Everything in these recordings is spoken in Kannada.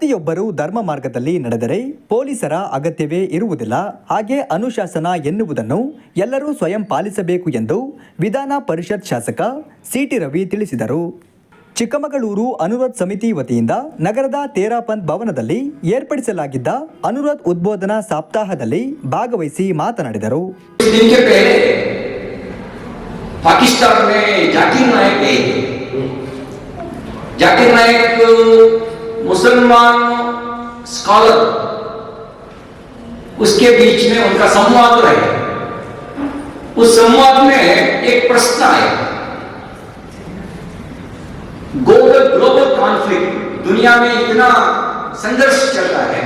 ಪ್ರತಿಯೊಬ್ಬರೂ ಧರ್ಮ ಮಾರ್ಗದಲ್ಲಿ ನಡೆದರೆ ಪೊಲೀಸರ ಅಗತ್ಯವೇ ಇರುವುದಿಲ್ಲ. ಹಾಗೆ ಅನುಶಾಸನ ಎನ್ನುವುದನ್ನು ಎಲ್ಲರೂ ಸ್ವಯಂ ಪಾಲಿಸಬೇಕು ಎಂದು ವಿಧಾನ ಪರಿಷತ್ ಶಾಸಕ ಸಿಟಿ ರವಿ ತಿಳಿಸಿದರು. ಚಿಕ್ಕಮಗಳೂರು ಅನುರೋಧ್ ಸಮಿತಿ ವತಿಯಿಂದ ನಗರದ ತೇರಾಪಂತ್ ಭವನದಲ್ಲಿ ಏರ್ಪಡಿಸಲಾಗಿದ್ದ ಅನುರೋಧ್ ಉದ್ಬೋಧನಾ ಸಪ್ತಾಹದಲ್ಲಿ ಭಾಗವಹಿಸಿ ಮಾತನಾಡಿದರು. पाकिस्तान में जाकिर नायक है। जाकिर नायक मुसलमान स्कॉलर, उसके बीच में उनका संवाद रहे। उस संवाद में एक प्रश्न आया, ग्लोबल कॉन्फ्लिक्ट, दुनिया में इतना संघर्ष चल रहा है,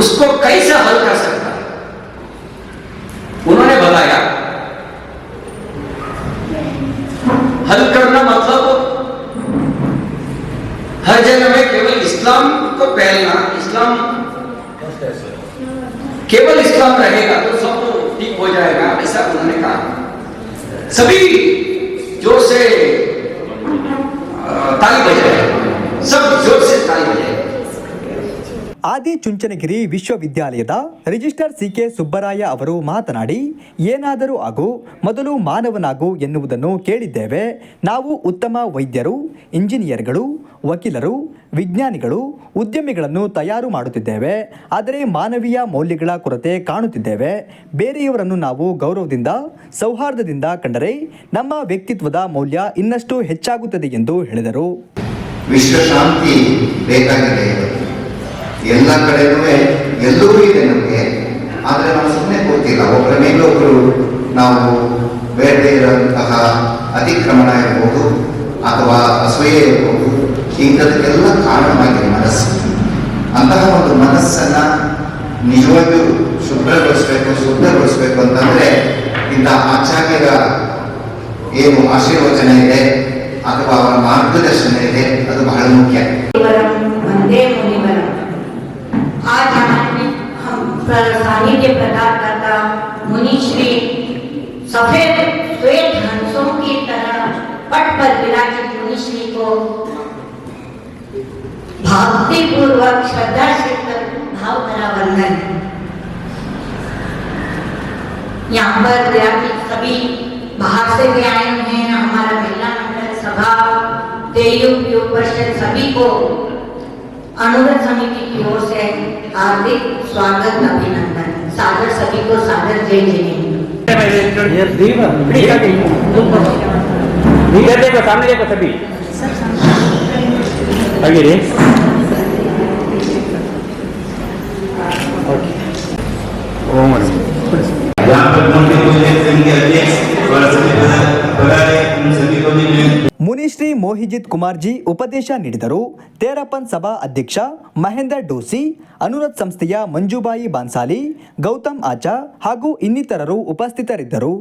उसको कैसे हल कर सकता है। उन्होंने बताया हल करना मतलब हर जगह में केवल इस्लाम को फैलना, इस्लाम केवल इस्लाम रहेगा तो सब ठीक हो जाएगा, ऐसा उन्होंने कहा। सभी जोर से ताली बजाए, सब जोर से ताली बजाए। ಆದಿಚುಂಚನಗಿರಿ ವಿಶ್ವವಿದ್ಯಾಲಯದ ರಿಜಿಸ್ಟ್ರಾರ್ ಸಿ.ಕೆ. ಸುಬ್ಬರಾಯ ಅವರು ಮಾತನಾಡಿ, ಏನಾದರೂ ಆಗು, ಮೊದಲು ಮಾನವನಾಗು ಎನ್ನುವುದನ್ನು ಕೇಳಿದ್ದೇವೆ. ನಾವು ಉತ್ತಮ ವೈದ್ಯರು, ಇಂಜಿನಿಯರ್ಗಳು, ವಕೀಲರು, ವಿಜ್ಞಾನಿಗಳು, ಉದ್ಯಮಿಗಳನ್ನು ತಯಾರು ಮಾಡುತ್ತಿದ್ದೇವೆ. ಆದರೆ ಮಾನವೀಯ ಮೌಲ್ಯಗಳ ಕೊರತೆ ಕಾಣುತ್ತಿದ್ದೇವೆ. ಬೇರೆಯವರನ್ನು ನಾವು ಗೌರವದಿಂದ, ಸೌಹಾರ್ದದಿಂದ ಕಂಡರೆ ನಮ್ಮ ವ್ಯಕ್ತಿತ್ವದ ಮೌಲ್ಯ ಇನ್ನಷ್ಟು ಹೆಚ್ಚಾಗುತ್ತದೆ ಎಂದು ಹೇಳಿದರು. ವಿಶ್ವಶಾಂತಿ ಬೇಕಾಗಿದೆ, ಎಲ್ಲ ಕಡೆನೂ ಎಲ್ಲರೂ ಇದೆ ನಮಗೆ. ಆದರೆ ನಾವು ಸುಮ್ಮನೆ ಕೂತಿಲ್ಲ. ಒಬ್ಬರ ಮೇಲೊಬ್ಬರು ನಾವು ಬೇಡದೇ ಇರುವಂತಹ ಅತಿಕ್ರಮಣ ಇರ್ಬೋದು ಅಥವಾ ಅಸೂಯೆ ಇರ್ಬೋದು, ಇಂಥದಕ್ಕೆಲ್ಲ ಕಾರಣವಾಗಿದೆ ಮನಸ್ಸು. ಅಂತಹ ಒಂದು ಮನಸ್ಸನ್ನು ನಿಜವಾಗಿಯೂ ಶುದ್ಧಗೊಳಿಸಬೇಕು ಅಂತಂದರೆ ಇಂಥ ಆಚಾರ್ಯರ ಏನು ಆಶೀರ್ವಚನ ಇದೆ ಅಥವಾ ಅವರ ಮಾರ್ಗದರ್ಶನ ಇದೆ, ಅದು ಬಹಳ ಮುಖ್ಯ. आज हम सानिध्य प्रदान करता मुनि श्री सफेद श्वेत हंसों की तरह पट पर विराजित मुनि श्री को भक्ति पूर्वक श्रद्धा से भाव भरा वंदन। यहाँ पर विराजित सभी बाहर से भी आए हुए हैं, हमारा महिला मंडल सभा देयु की उपस्थित सभी को अनुरोध समिति की ओर से हार्दिक स्वागत, अभिनंदन, सादर सभी को सादर जय जय। सामने देखो सभी आगे रे। ಮುನಿಶ್ರೀ ಮೋಹಿಜಿತ್ ಕುಮಾರ್ಜಿ ಉಪದೇಶ ನೀಡಿದರು. ತೇರಪ್ಪನ್ ಸಭಾ ಅಧ್ಯಕ್ಷ ಮಹೇಂದ್ರ ಡೋಸಿ, ಅನುರೋಧ್ ಸಂಸ್ಥೆಯ ಮಂಜುಬಾಯಿ ಬಾನ್ಸಾಲಿ, ಗೌತಮ್ ಆಚಾ ಹಾಗೂ ಇನ್ನಿತರರು ಉಪಸ್ಥಿತರಿದ್ದರು.